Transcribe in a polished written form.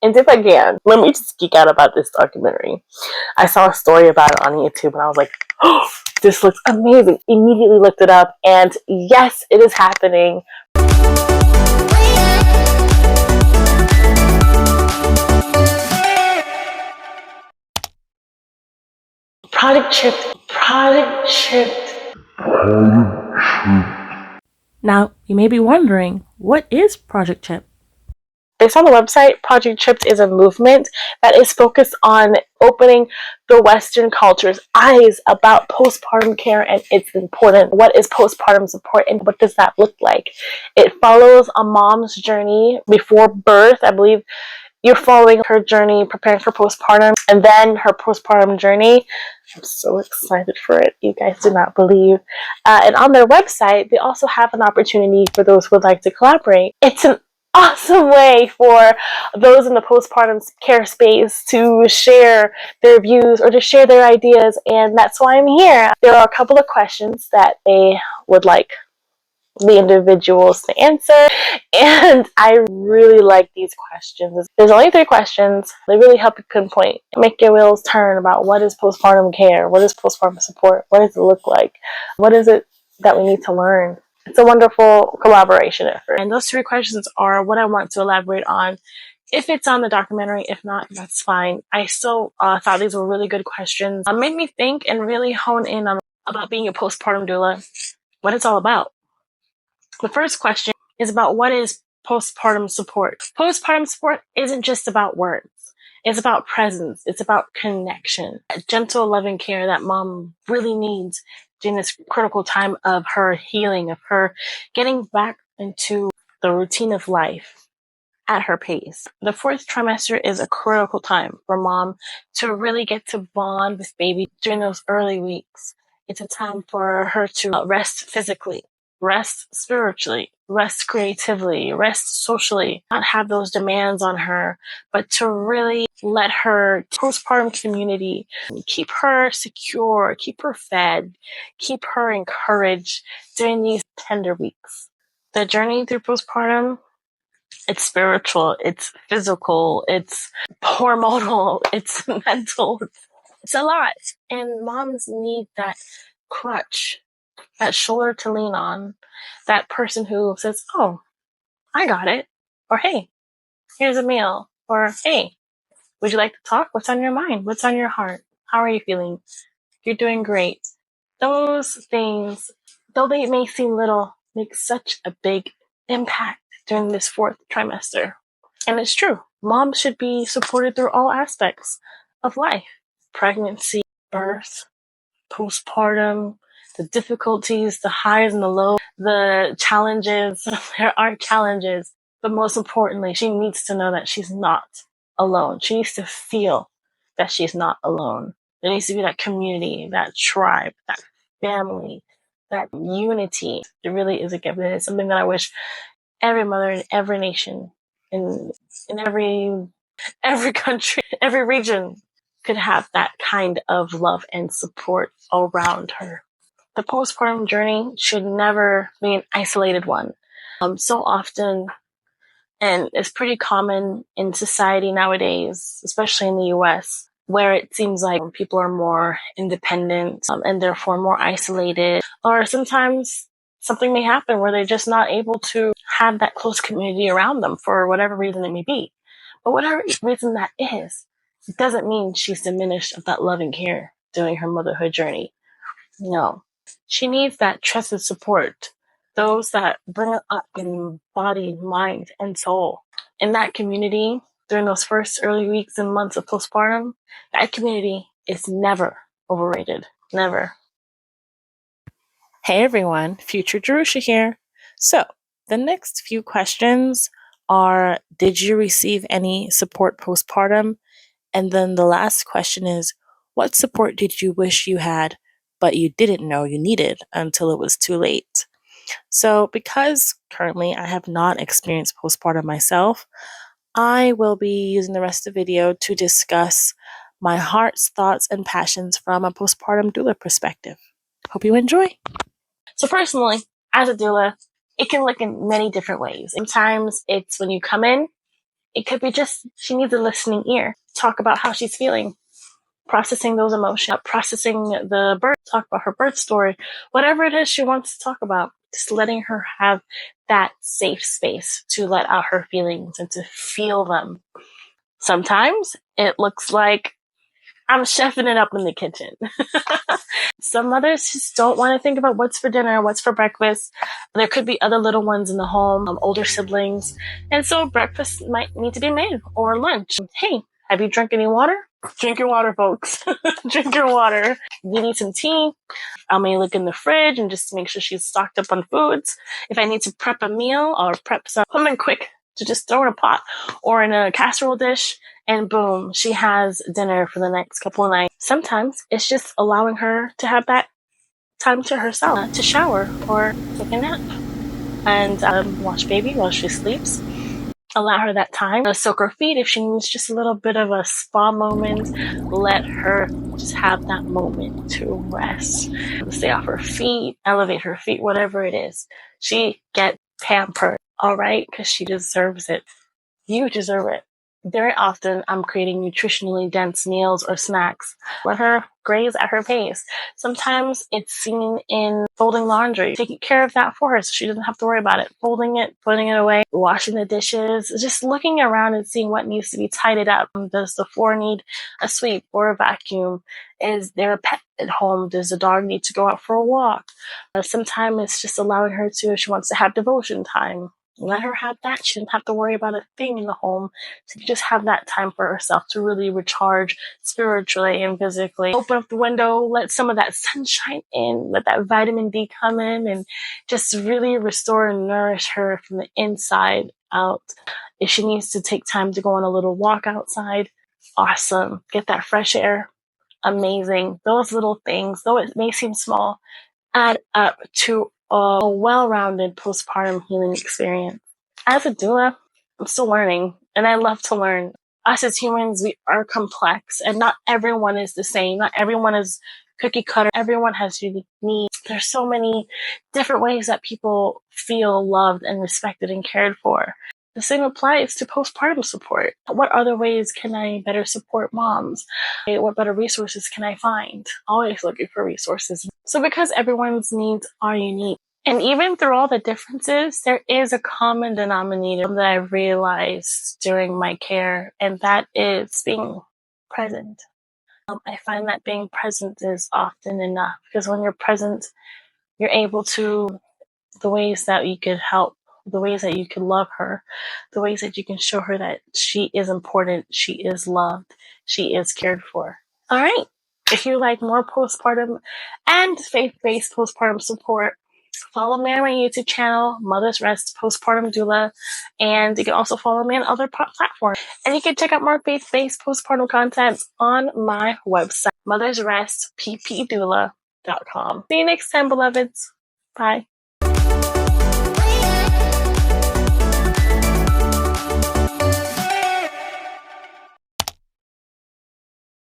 And if I can, let me just geek out about this documentary. I saw a story about it on YouTube and I was like, oh, this looks amazing. Immediately looked it up, and yes, it is happening. Project C.H.I.P. Now, you may be wondering, what is Project C.H.I.P? Based on the website, Project C.H.I.P is a movement that is focused on opening the Western culture's eyes about postpartum care and its importance. What is postpartum support and what does that look like? It follows a mom's journey before birth. I believe you're following her journey preparing for postpartum and then her postpartum journey. I'm so excited for it. You guys do not believe. And on their website, they also have an opportunity for those who would like to collaborate. It's an awesome way for those in the postpartum care space to share their views or to share their ideas, and that's why I'm here. There are a couple of questions that they would like the individuals to answer, and I really like these questions. There's only 3 questions. They really help you pinpoint, make your wheels turn about what is postpartum care, what is postpartum support, what does it look like, what is it that we need to learn. It's a wonderful collaboration effort. And those 3 questions are what I want to elaborate on. If it's on the documentary, if not, that's fine. I still thought these were really good questions. Made me think and really hone in on about being a postpartum doula, what it's all about. The first question is about what is postpartum support. Postpartum support isn't just about words. It's about presence. It's about connection. A gentle, loving care that mom really needs during this critical time of her healing, of her getting back into the routine of life at her pace. The 4th trimester is a critical time for mom to really get to bond with baby during those early weeks. It's a time for her to rest physically, rest spiritually, rest creatively, rest socially, not have those demands on her, but to really let her postpartum community keep her secure, keep her fed, keep her encouraged during these tender weeks. The journey through postpartum, it's spiritual, it's physical, it's hormonal, it's mental, it's a lot. And moms need that crutch, that shoulder to lean on, that person who says, oh, I got it. Or, hey, here's a meal. Or, hey, would you like to talk? What's on your mind? What's on your heart? How are you feeling? You're doing great. Those things, though they may seem little, make such a big impact during this 4th trimester. And it's true. Moms should be supported through all aspects of life. Pregnancy, birth, postpartum, the difficulties, the highs and the lows, the challenges. There are challenges, but most importantly, she needs to know that she's not alone. She needs to feel that she's not alone. There needs to be that community, that tribe, that family, that unity. It really is a gift. It's something that I wish every mother in every nation, in every country, every region could have that kind of love and support around her. The postpartum journey should never be an isolated one. So often, and it's pretty common in society nowadays, especially in the US, where it seems like people are more independent and therefore more isolated, or sometimes something may happen where they're just not able to have that close community around them for whatever reason it may be. But whatever reason that is, it doesn't mean she's diminished of that loving care during her motherhood journey. No. She needs that trusted support, those that bring her up in body, mind, and soul. In that community, during those first early weeks and months of postpartum, that community is never overrated. Never. Hey everyone, Future Jerusha here. So, the next few questions are, did you receive any support postpartum? And then the last question is, what support did you wish you had, but you didn't know you needed until it was too late? So, because currently I have not experienced postpartum myself, I will be using the rest of the video to discuss my heart's thoughts and passions from a postpartum doula perspective. Hope you enjoy. So personally, as a doula, it can look in many different ways. Sometimes it's when you come in It could be just she needs a listening ear. Talk about how she's feeling, processing those emotions, processing the birth, talk about her birth story, whatever it is she wants to talk about. Just letting her have that safe space to let out her feelings and to feel them. Sometimes it looks like I'm chefing it up in the kitchen. Some mothers just don't want to think about what's for dinner, what's for breakfast. There could be other little ones in the home, older siblings. And so breakfast might need to be made or lunch. Hey, have you drunk any water? Drink your water, folks. Drink your water. You need some tea. I may look in the fridge and just make sure she's stocked up on foods. If I need to prep a meal or prep something quick to just throw in a pot or in a casserole dish, and boom, she has dinner for the next couple of nights. Sometimes it's just allowing her to have that time to herself, to shower or take a nap and watch baby while she sleeps. Allow her that time to soak her feet if she needs just a little bit of a spa moment. Let her just have that moment to rest. Stay off her feet, elevate her feet, whatever it is. She gets pampered, all right? Because she deserves it. You deserve it. Very often, I'm creating nutritionally dense meals or snacks. Let her graze at her pace. Sometimes it's seen in folding laundry, taking care of that for her so she doesn't have to worry about it. Folding it, putting it away, washing the dishes, just looking around and seeing what needs to be tidied up. Does the floor need a sweep or a vacuum? Is there a pet at home? Does the dog need to go out for a walk? Sometimes it's just allowing her to, if she wants to have devotion time. Let her have that. She doesn't have to worry about a thing in the home. She can just have that time for herself to really recharge spiritually and physically. Open up the window, let some of that sunshine in, let that vitamin D come in and just really restore and nourish her from the inside out. If she needs to take time to go on a little walk outside, awesome. Get that fresh air. Amazing. Those little things, though it may seem small, add up to a well-rounded postpartum healing experience. As a doula, I'm still learning, and I love to learn. Us as humans, we are complex, and not everyone is the same. Not everyone is cookie cutter. Everyone has unique needs. There's so many different ways that people feel loved and respected and cared for. The same applies to postpartum support. What other ways can I better support moms? What better resources can I find? Always looking for resources. So because everyone's needs are unique, and even through all the differences, there is a common denominator that I realized during my care, and that is being present. I find that being present is often enough because when you're present, you're able to, the ways that you could help, the ways that you can love her, the ways that you can show her that she is important, she is loved, she is cared for. All right. If you like more postpartum and faith-based postpartum support, follow me on my YouTube channel, Mother's Rest Postpartum Doula, and you can also follow me on other platforms. And you can check out more faith-based postpartum content on my website, mothersrestppdoula.com. See you next time, beloveds. Bye.